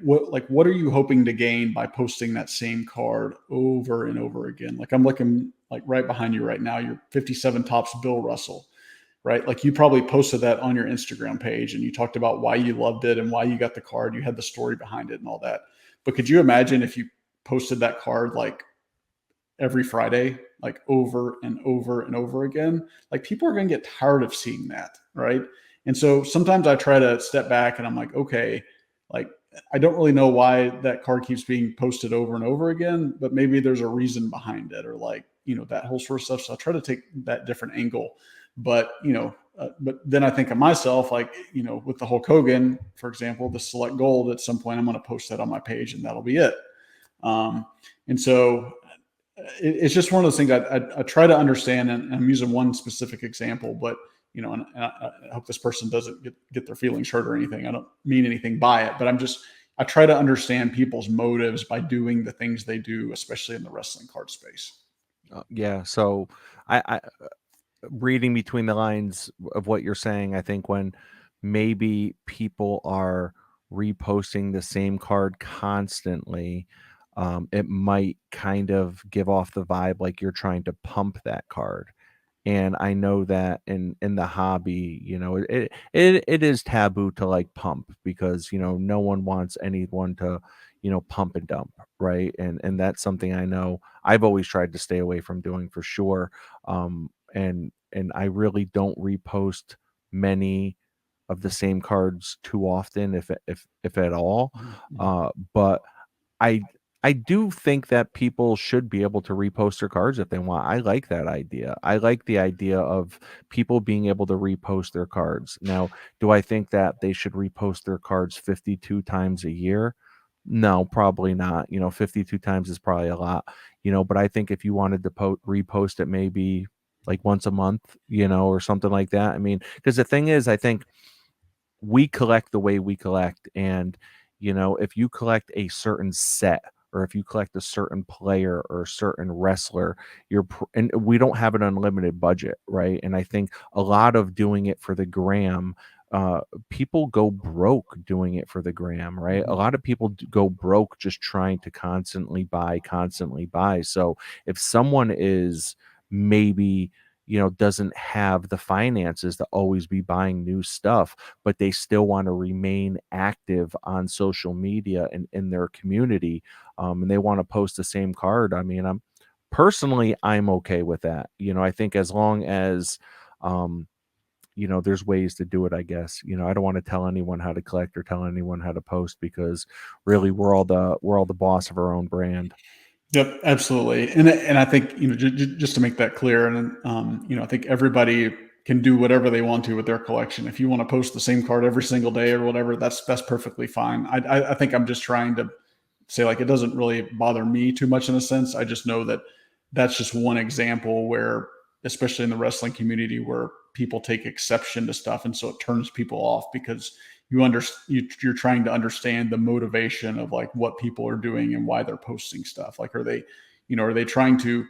what are you hoping to gain by posting that same card over and over again? Like I'm looking like right behind you right now, you're 57 tops Bill Russell, right? Like you probably posted that on your Instagram page and you talked about why you loved it and why you got the card. You had the story behind it and all that. But could you imagine if you posted that card like every Friday, like over and over and over again? Like people are going to get tired of seeing that, right? And so sometimes I try to step back and I'm like, okay, like I don't really know why that card keeps being posted over and over again, but maybe there's a reason behind it, or like, that whole sort of stuff. So I try to take that different angle. But, but then I think of myself, like, with the Hulk Hogan, for example, the select gold, at some point I'm going to post that on my page and that'll be it. Um, and so it's just one of those things I try to understand, and I'm using one specific example, but and I hope this person doesn't get their feelings hurt or anything. I don't mean anything by it, but I try to understand people's motives by doing the things they do, especially in the wrestling card space. Yeah, so I reading between the lines of what you're saying, I think when maybe people are reposting the same card constantly, it might kind of give off the vibe like you're trying to pump that card. And I know that in the hobby, it is taboo to like pump, because no one wants anyone to pump and dump, right? And that's something I know I've always tried to stay away from doing for sure. And I really don't repost many of the same cards too often, if at all. Mhm. But I I do think that people should be able to repost their cards if they want. I like that idea. I like the idea of people being able to repost their cards. Now, do I think that they should repost their cards 52 times a year? No, probably not. 52 times is probably a lot. But I think if you wanted to repost it maybe like once a month, or something like that. I mean, because the thing is, I think we collect the way we collect, and if you collect a certain set, or if you collect a certain player or a certain wrestler, and we don't have an unlimited budget, right? And I think a lot of doing it for the gram, uh people go broke doing it for the gram, right? A Mhm. lot of people go broke just trying to constantly buy. So if someone is maybe doesn't have the finances to always be buying new stuff, but they still want to remain active on social media and in their community, and they want to post the same card. I mean, I'm okay with that. I think as long as um, there's ways to do it, I guess. I don't want to tell anyone how to collect or tell anyone how to post, because really we're all the boss of our own brand. Yep, absolutely. And I think, just to make that clear, and I think everybody can do whatever they want to with their collection. If you want to post the same card every single day or whatever, that's perfectly fine. I think I'm just trying to say, like, it doesn't really bother me too much in a sense. I just know that that's just one example where, especially in the wrestling community, where people take exception to stuff, and so it turns people off because you're trying to understand the motivation of like what people are doing and why they're posting stuff. Like, are they trying to,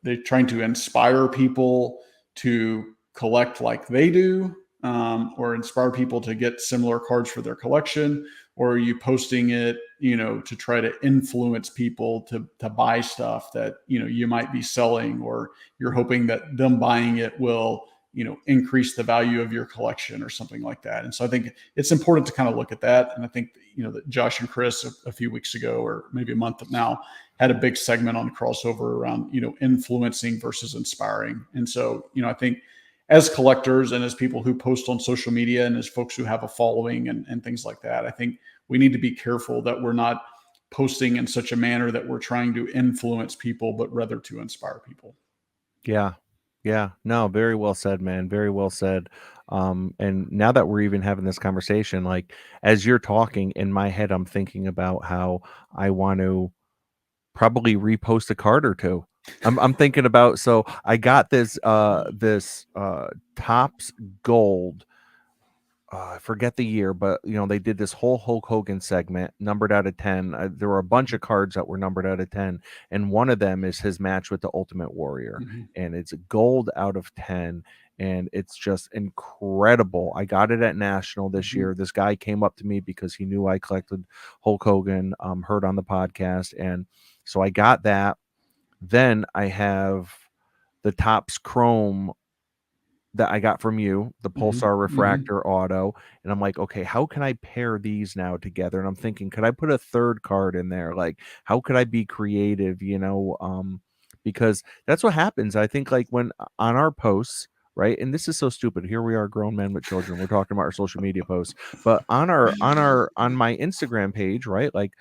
they're trying to inspire people to collect like they do, or inspire people to get similar cards for their collection, or are you posting it, to try to influence people to buy stuff that, you might be selling, or you're hoping that them buying it will, increase the value of your collection or something like that. And so I think it's important to kind of look at that. And I think, that Josh and Chris a few weeks ago, or maybe a month now, had a big segment on crossover around, influencing versus inspiring. And so, I think as collectors and as people who post on social media and as folks who have a following and things like that, I think we need to be careful that we're not posting in such a manner that we're trying to influence people, but rather to inspire people. Yeah. Yeah. No, very well said, man. Very well said. And now that we're even having this conversation, like as you're talking in my head, I'm thinking about how I want to probably repost a card or two. I'm thinking about, so I got this Topps Gold. I forget the year, but they did this whole Hulk Hogan segment, numbered out of 10. There were a bunch of cards that were numbered out of 10, and one of them is his match with the Ultimate Warrior, Mhm. and it's gold out of 10, and it's just incredible. I got it at National this Mhm. year. This guy came up to me because he knew I collected Hulk Hogan, heard on the podcast, and so I got that. Then I have the Topps Chrome that I got from you, the Mhm. Pulsar Mhm. Refractor Auto, and I'm like, "Okay, how can I pair these now together?" And I'm thinking, "Could I put a 3rd card in there? Like, how could I be creative?" Because that's what happens. I think, like, when on our posts, right? And this is so stupid. Here we are, grown men with children. We're talking about our social media posts, but on my Instagram page, right? Like,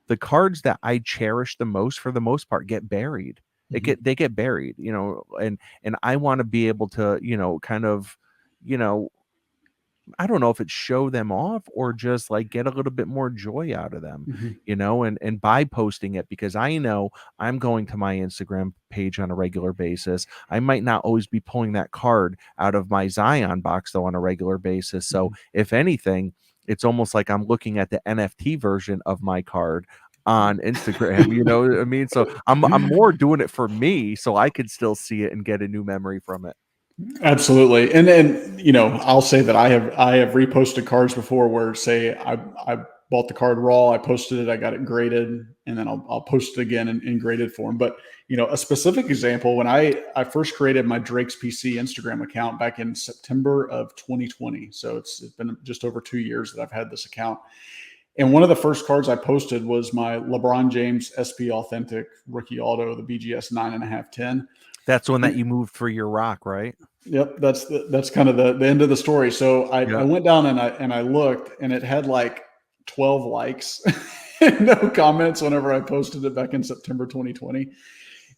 the cards that I cherish the most, for the most part, get buried. Mhm. They get buried, and I want to be able to, kind of, you know, I don't know if it's show them off or just like get a little bit more joy out of them, Mhm. and by posting it, because I know I'm going to my Instagram page on a regular basis. I might not always be pulling that card out of my Zion box though on a regular basis. So Mhm. if anything, it's almost like I'm looking at the NFT version of my card on Instagram, you know what I mean? So I'm more doing it for me so I could still see it and get a new memory from it. Absolutely. And then, I'll say that I have reposted cards before where, say, I bought the card raw, I posted it, I got it graded, and then I'll post it again in graded form. But, a specific example, when I first created my Drake's PC Instagram account back in September of 2020. So it's been just over 2 years that I've had this account. And one of the first cards I posted was my LeBron James SP Authentic Rookie Auto, the BGS 9.5/10. That's one that you moved for your rock, right? Yep, that's kind of the end of the story. So I Yeah. went down and I looked, and it had like 12 likes and no comments whenever I posted it back in September 2020.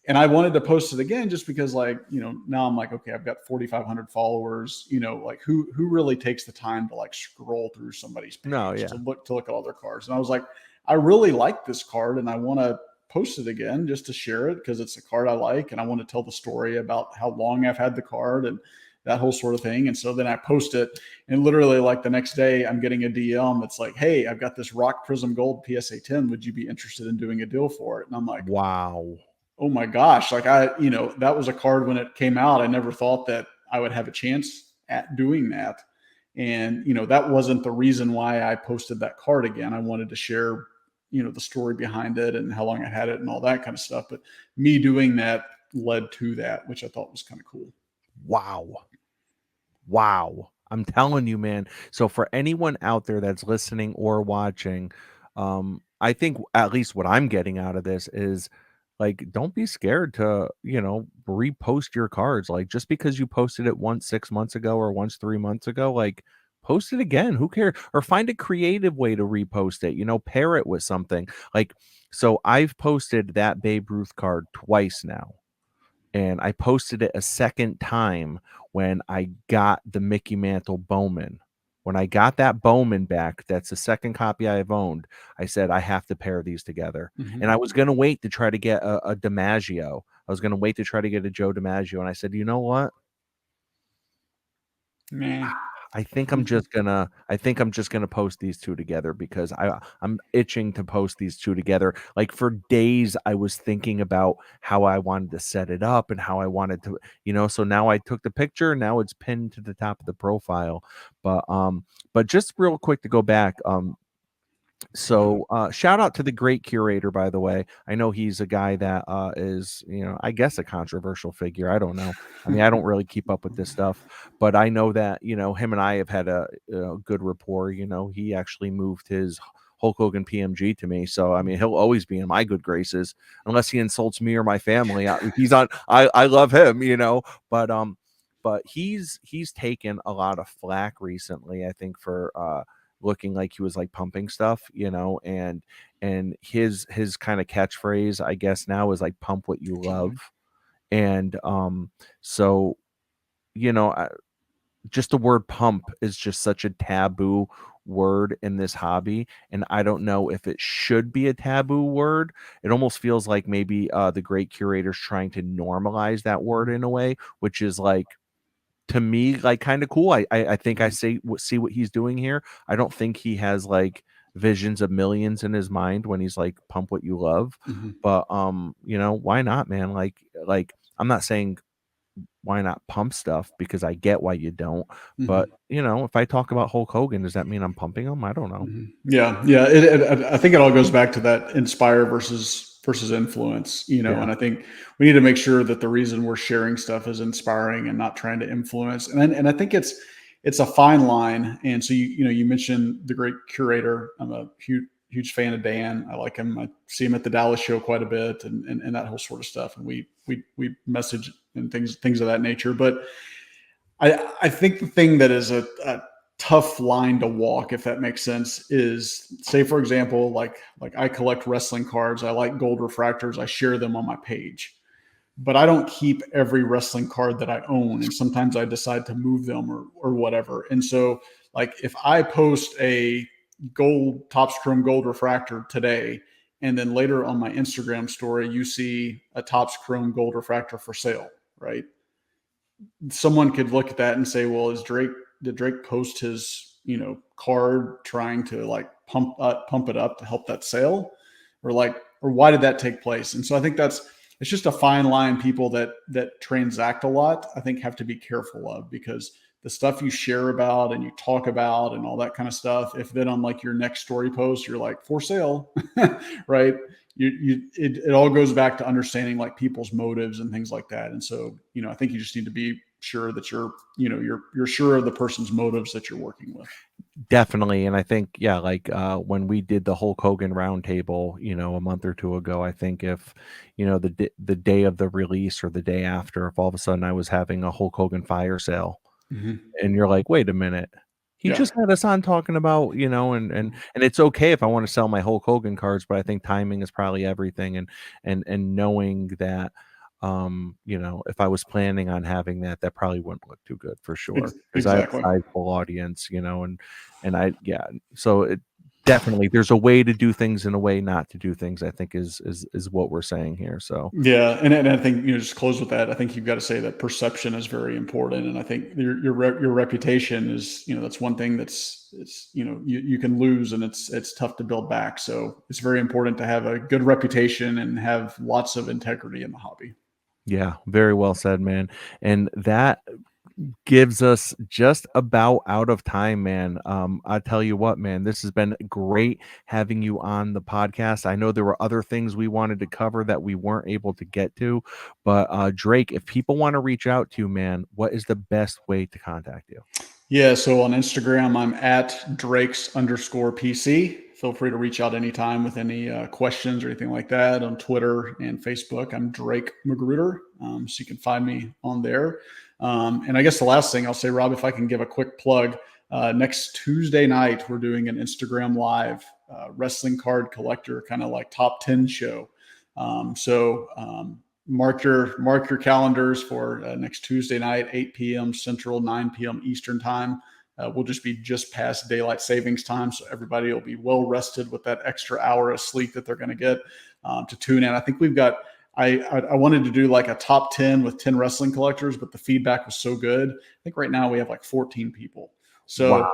And I wanted to post it again just because, like, now I'm like, okay, I've got 4,500 followers. Like, who really takes the time to like scroll through somebody's No, page yeah. to look at all their cards? And I was like, I really like this card, and I want to post it again just to share it because it's a card I like, and I want to tell the story about how long I've had the card and that whole sort of thing. And so then I post it, and literally like the next day, I'm getting a DM that's like, "Hey, I've got this Rock Prism Gold PSA 10. Would you be interested in doing a deal for it?" And I'm like, Wow. oh my gosh, like, that was a card when it came out. I never thought that I would have a chance at doing that. And, that wasn't the reason why I posted that card again. I wanted to share, the story behind it and how long I had it and all that kind of stuff. But me doing that led to that, which I thought was kind of cool. Wow. Wow. I'm telling you, man. So for anyone out there that's listening or watching, I think at least what I'm getting out of this is like, don't be scared to, repost your cards. Like, just because you posted it once 6 months ago or once 3 months ago, like, post it again. Who cares? Or find a creative way to repost it, pair it with something. Like, so I've posted that Babe Ruth card twice now, and I posted it a second time when I got the Mickey Mantle Bowman. When I got that Bowman back, that's the second copy I've owned. I said I have to pair these together, and Hmm. I was going to wait to try to get a DiMaggio. I was going to wait to try to get a Joe DiMaggio, and I said, you know what? Nah. I think I'm just gonna post these 2 together because I'm itching to post these 2 together. Like, for days, I was thinking about how I wanted to set it up and how I wanted to, so now I took the picture, now it's pinned to the top of the profile. But just real quick to go back, so, shout out to the great curator, by the way. I know he's a guy that is, I guess a controversial figure. I don't know. I mean, I don't really keep up with this stuff, but I know that, him and I have had a good rapport. He actually moved his Hulk Hogan PMG to me. So, I mean, he'll always be in my good graces unless he insults me or my family. I love him, but he's taken a lot of flack recently, I think, for, looking like he was like pumping stuff, and his kind of catchphrase, I guess now, is like pump what you love. And so, I, just the word pump is just such a taboo word in this hobby, and I don't know if it should be a taboo word. It almost feels like maybe the great curator's trying to normalize that word in a way, which is like, to me, like, kind of cool. I think I see what he's doing here. I don't think he has like visions of millions in his mind when he's like pump what you love. Hmm. But why not, man? Like I'm not saying why not pump stuff, because I get why you don't. But Hmm. if I talk about Hulk Hogan, does that mean I'm pumping him? I don't know. Yeah, yeah. I think it all goes back to that inspire versus influence, Yeah, And I think we need to make sure that the reason we're sharing stuff is inspiring and not trying to influence. And I think it's a fine line. And so you mentioned the great curator. I'm a huge fan of Dan. I like him. I see him at the Dallas show quite a bit, and that whole sort of stuff. And we message and things of that nature. But I think the thing that is a tough line to walk, if that makes sense, is, say for example, like I collect wrestling cards. I like gold refractors. I share them on my page, but I don't keep every wrestling card that I own, and sometimes I decide to move them or whatever. And so, like, if I post a gold Topps Chrome gold refractor today, and then later on my Instagram story you see a Topps Chrome gold refractor for sale, right? Someone could look at that and say, well, did Drake post his card trying to like pump it up to help that sale, or why did that take place? And so I think it's just a fine line. People that transact a lot, I think, have to be careful of, because the stuff you share about and you talk about and all that kind of stuff, if then on like your next story post you're like for sale, right? It all goes back to understanding like people's motives and things like that. And so, I think you just need to be sure that you're sure of the person's motives that you're working with. definitely. And I think, yeah, like when we did the Hulk Hogan roundtable, a month or two ago, I think if, the day of the release or the day after, if all of a sudden I was having a Hulk Hogan fire sale, Hmm. and you're like, "Wait a minute. He Yeah. just had us on talking about," and it's okay if I wanna sell my Hulk Hogan cards, but I think timing is probably everything, and knowing that, if I was planning on having that, that probably wouldn't look too good for sure, because I have a Exactly. sizable audience, and I yeah, so it definitely, there's a way to do things and a way not to do things, I think, is what we're saying here, so Yeah, and I think, just close with that. I think you've got to say that perception is very important, and I think your reputation is, that's one thing it's you can lose, and it's tough to build back. So it's very important to have a good reputation and have lots of integrity in the hobby. yeah, very well said, man. And that gives us just about out of time, man. I tell you what, man, this has been great having you on the podcast. I know there were other things we wanted to cover that we weren't able to get to, but Drake, if people want to reach out to you, man, what is the best way to contact you? Yeah, so on Instagram, I'm at Drakes_PC. Feel free to reach out anytime with any questions or anything like that. On Twitter and Facebook, I'm Drake Magruder. So you can find me on there. And I guess the last thing I'll say, Rob, if I can give a quick plug, next Tuesday night, we're doing an Instagram live wrestling card collector, kind of like top 10 show. Mark your calendars for next Tuesday night, 8 p.m. Central, 9 p.m. Eastern time. We'll just be just past daylight savings time, so everybody will be well rested with that extra hour of sleep that they're going to get to tune in. I think we've got. I wanted to do like a top 10 with 10 wrestling collectors, but the feedback was so good. I think right now we have like 14 people. So Wow.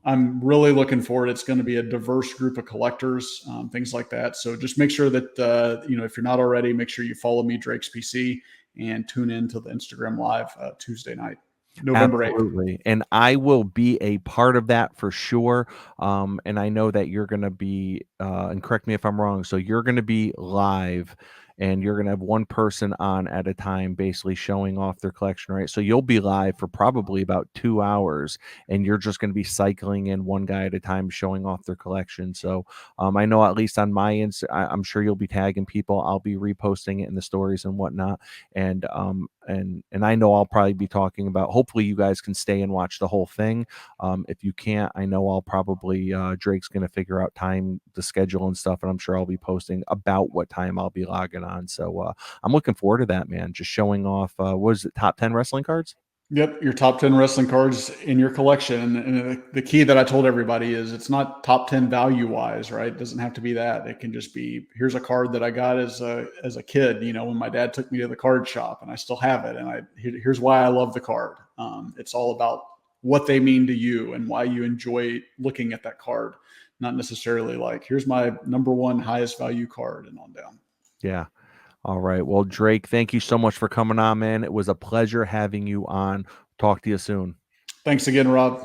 I'm really looking forward. It's going to be a diverse group of collectors, things like that. So just make sure that if you're not already, make sure you follow me, Drake's PC, and tune in to the Instagram Live Tuesday night, November 8th. Absolutely. And I will be a part of that for sure. And I know that you're going to be, and correct me if I'm wrong. So you're going to be live and you're going to have one person on at a time, basically showing off their collection, right? So you'll be live for probably about 2 hours and you're just going to be cycling in one guy at a time, showing off their collection. So I know at least on my I'm sure you'll be tagging people. I'll be reposting it in the stories and whatnot, and I know I'll probably be talking about. Hopefully, you guys can stay and watch the whole thing. If you can't, I know I'll probably Drake's going to figure out time, the schedule and stuff, and I'm sure I'll be posting about what time I'll be logging on. So I'm looking forward to that, man. Just showing off. What is it? Top 10 wrestling cards. Yep, your top 10 wrestling cards in your collection. And the key that I told everybody is it's not top 10 value wise, right? It doesn't have to be that. It can just be here's a card that I got as a kid, when my dad took me to the card shop, and I still have it. And here's why I love the card. It's all about what they mean to you and why you enjoy looking at that card, not necessarily like here's my number one highest value card and on down. Yeah. All right. Well, Drake, thank you so much for coming on, man. It was a pleasure having you on. Talk to you soon. Thanks again, Rob.